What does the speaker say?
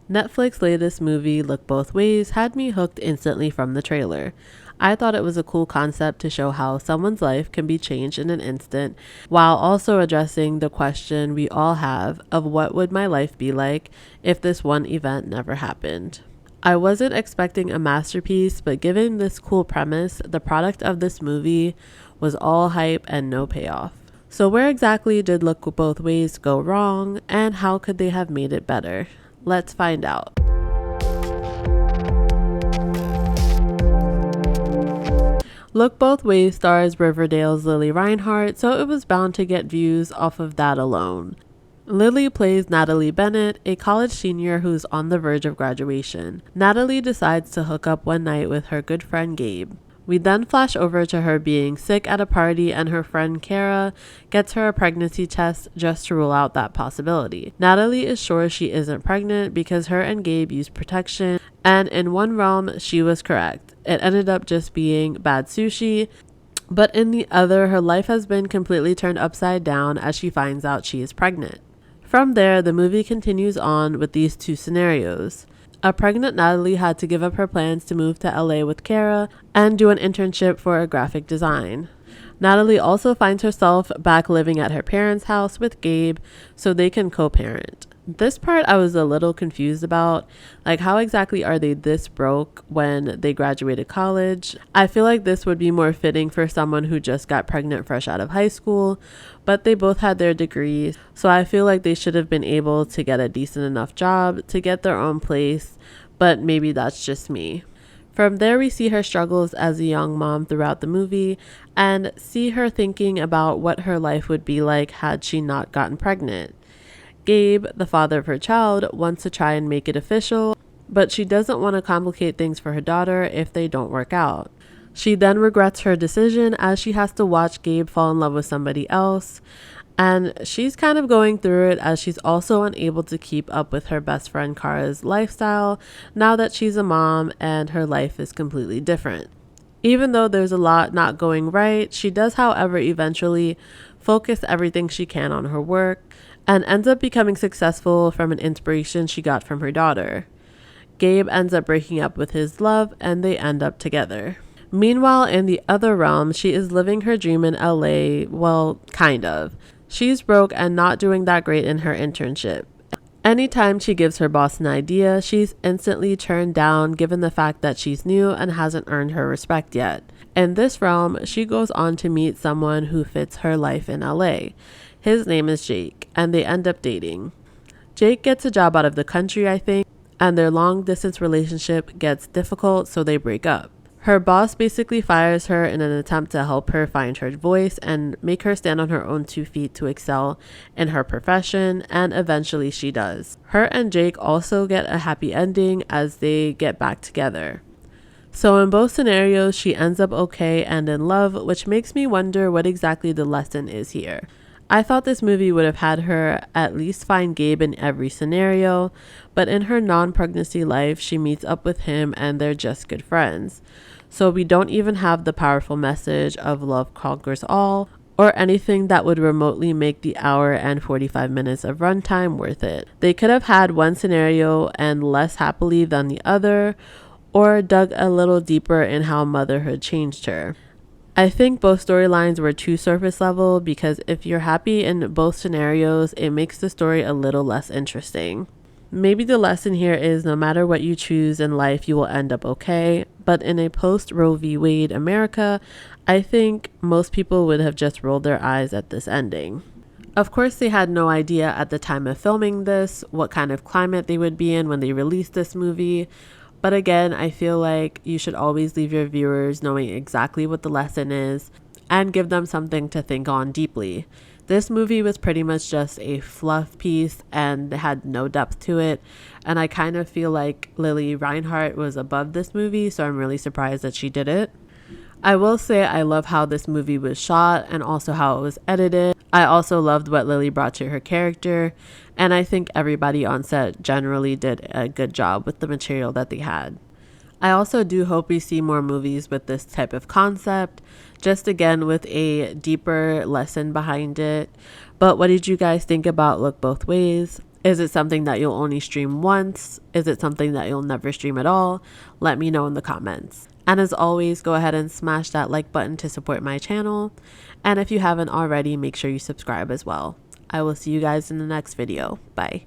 Netflix's latest movie, Look Both Ways, had me hooked instantly from the trailer. I thought it was a cool concept to show how someone's life can be changed in an instant, while also addressing the question we all have of what would my life be like if this one event never happened. I wasn't expecting a masterpiece, but given this cool premise, the product of this movie was all hype and no payoff. So where exactly did Look Both Ways go wrong, and how could they have made it better? Let's find out. Look Both Ways stars Riverdale's Lilli Reinhart, so it was bound to get views off of that alone. Lilli plays Natalie Bennett, a college senior who's on the verge of graduation. Natalie decides to hook up one night with her good friend Gabe. We then flash over to her being sick at a party, and her friend Kara gets her a pregnancy test just to rule out that possibility. Natalie is sure she isn't pregnant because her and Gabe used protection, and in one realm she was correct. It ended up just being bad sushi, but in the other, her life has been completely turned upside down as she finds out she is pregnant. From there, the movie continues on with these two scenarios. A pregnant Natalie had to give up her plans to move to LA with Kara and do an internship for a graphic design. Natalie also finds herself back living at her parents' house with Gabe so they can co-parent. This part I was a little confused about, like how exactly are they this broke when they graduated college? I feel like this would be more fitting for someone who just got pregnant fresh out of high school, but they both had their degrees, so I feel like they should have been able to get a decent enough job to get their own place, but maybe that's just me. From there, we see her struggles as a young mom throughout the movie and see her thinking about what her life would be like had she not gotten pregnant. Gabe, the father of her child, wants to try and make it official, but she doesn't want to complicate things for her daughter if they don't work out. She then regrets her decision as she has to watch Gabe fall in love with somebody else, and she's kind of going through it as she's also unable to keep up with her best friend Kara's lifestyle now that she's a mom and her life is completely different. Even though there's a lot not going right, she does, however, eventually focus everything she can on her work and ends up becoming successful from an inspiration she got from her daughter. Gabe ends up breaking up with his love and they end up together. Meanwhile, in the other realm, she is living her dream in LA, well, kind of. She's broke and not doing that great in her internship. Anytime she gives her boss an idea, she's instantly turned down given the fact that she's new and hasn't earned her respect yet. In this realm, she goes on to meet someone who fits her life in LA. His name is Jake, and they end up dating. Jake gets a job out of the country, I think, and their long-distance relationship gets difficult, so they break up. Her boss basically fires her in an attempt to help her find her voice and make her stand on her own 2 feet to excel in her profession, and eventually she does. Her and Jake also get a happy ending as they get back together. So in both scenarios, she ends up okay and in love, which makes me wonder what exactly the lesson is here. I thought this movie would have had her at least find Gabe in every scenario, but in her non-pregnancy life, she meets up with him and they're just good friends. So we don't even have the powerful message of love conquers all, or anything that would remotely make the hour and 45 minutes of runtime worth it. They could have had one scenario and less happily than the other, or dug a little deeper in how motherhood changed her. I think both storylines were too surface level because if you're happy in both scenarios, it makes the story a little less interesting. Maybe the lesson here is no matter what you choose in life, you will end up okay. But in a post-Roe v. Wade America, I think most people would have just rolled their eyes at this ending. Of course, they had no idea at the time of filming this what kind of climate they would be in when they released this movie. But again, I feel like you should always leave your viewers knowing exactly what the lesson is and give them something to think on deeply. This movie was pretty much just a fluff piece and had no depth to it, and I kind of feel like Lilli Reinhart was above this movie, so I'm really surprised that she did it. I will say I love how this movie was shot and also how it was edited. I also loved what Lilli brought to her character, and I think everybody on set generally did a good job with the material that they had. I also do hope we see more movies with this type of concept, just again with a deeper lesson behind it. But what did you guys think about Look Both Ways? Is it something that you'll only stream once? Is it something that you'll never stream at all? Let me know in the comments. And as always, go ahead and smash that like button to support my channel. And if you haven't already, make sure you subscribe as well. I will see you guys in the next video. Bye.